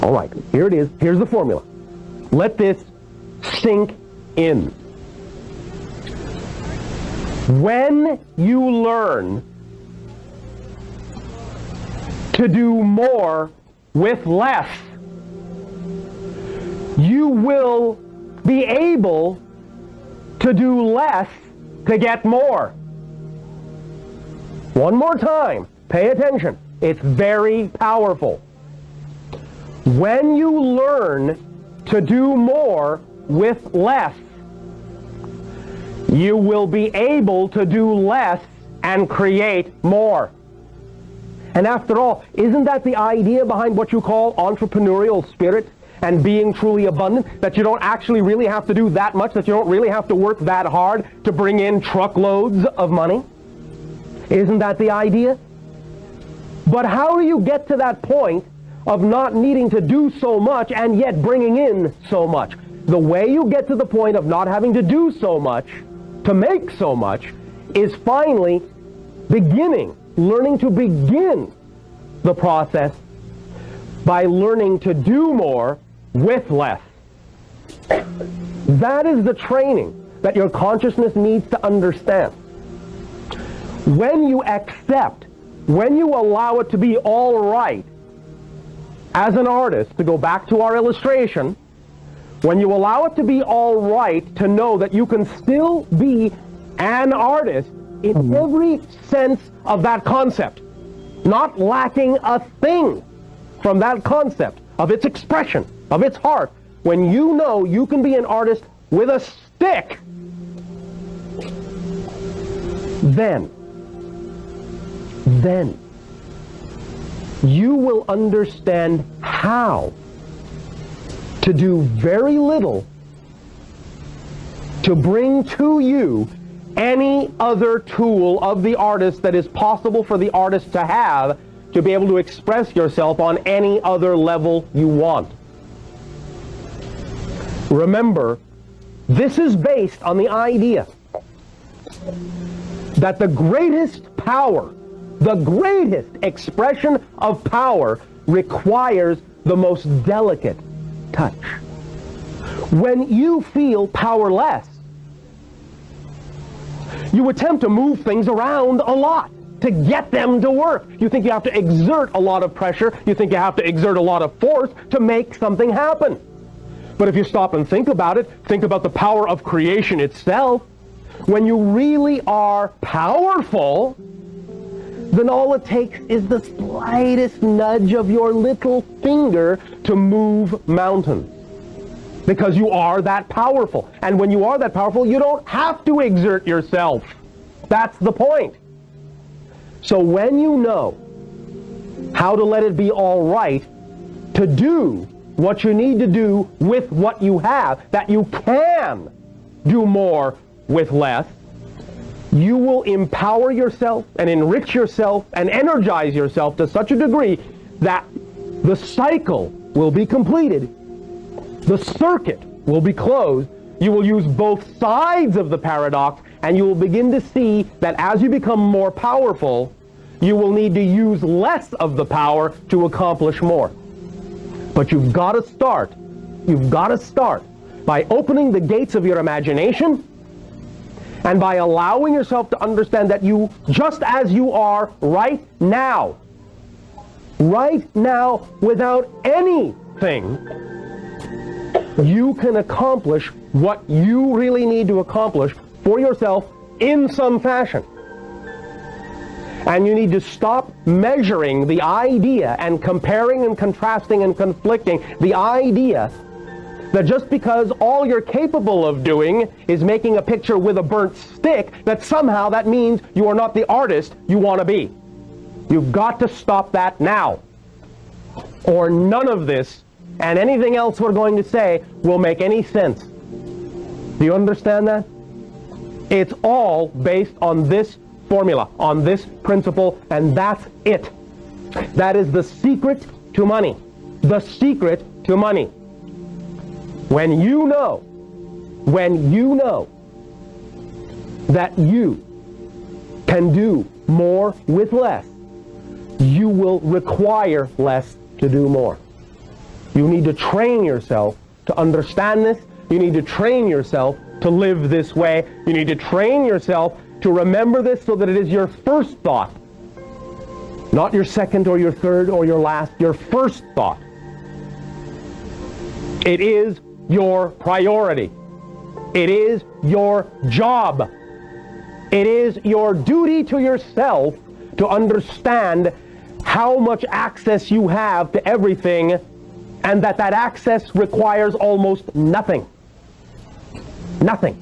All right, here it is. Here's the formula. Let this sink in. When you learn to do more with less, you will be able to do less to get more. One more time, pay attention. It's very powerful. When you learn to do more with less, you will be able to do less and create more. And after all, isn't that the idea behind what you call entrepreneurial spirit and being truly abundant? That you don't actually really have to do that much, that you don't really have to work that hard to bring in truckloads of money? Isn't that the idea? But how do you get to that point of not needing to do so much and yet bringing in so much? The way you get to the point of not having to do so much to make so much is finally learning to begin the process by learning to do more with less. That is the training that your consciousness needs to understand. When you accept, when you allow it to be all right, as an artist, to go back to our illustration, when you allow it to be all right to know that you can still be an artist in every sense of that concept, not lacking a thing from that concept, of its expression, of its heart, when you know you can be an artist with a stick, then you will understand how to do very little to bring to you any other tool of the artist that is possible for the artist to have to be able to express yourself on any other level you want. Remember, this is based on the idea that the greatest power, the greatest expression of power requires the most delicate touch. When you feel powerless, you attempt to move things around a lot to get them to work. You think you have to exert a lot of pressure. You think you have to exert a lot of force to make something happen. But if you stop and think about it, think about the power of creation itself. When you really are powerful, then all it takes is the slightest nudge of your little finger to move mountains. Because you are that powerful. And when you are that powerful, you don't have to exert yourself. That's the point. So when you know how to let it be all right to do what you need to do with what you have, that you can do more with less, you will empower yourself and enrich yourself and energize yourself to such a degree that the cycle will be completed, the circuit will be closed. You will use both sides of the paradox, and you will begin to see that as you become more powerful, you will need to use less of the power to accomplish more. But you've got to start by opening the gates of your imagination and by allowing yourself to understand that you, just as you are right now, without anything, you can accomplish what you really need to accomplish for yourself in some fashion. And you need to stop measuring the idea and comparing and contrasting and conflicting the idea that just because all you're capable of doing is making a picture with a burnt stick, that somehow that means you are not the artist you want to be. You've got to stop that now, or none of this and anything else we're going to say will make any sense. Do you understand that? It's all based on this formula, on this principle, and that's it. That is the secret to money. The secret to money. When you know that you can do more with less, you will require less to do more. You need to train yourself to understand this. You need to train yourself to live this way. You need to train yourself to remember this so that it is your first thought. Not your second or your third or your last, your first thought. It is your priority. It is your job. It is your duty to yourself to understand how much access you have to everything, and that access requires almost nothing. Nothing.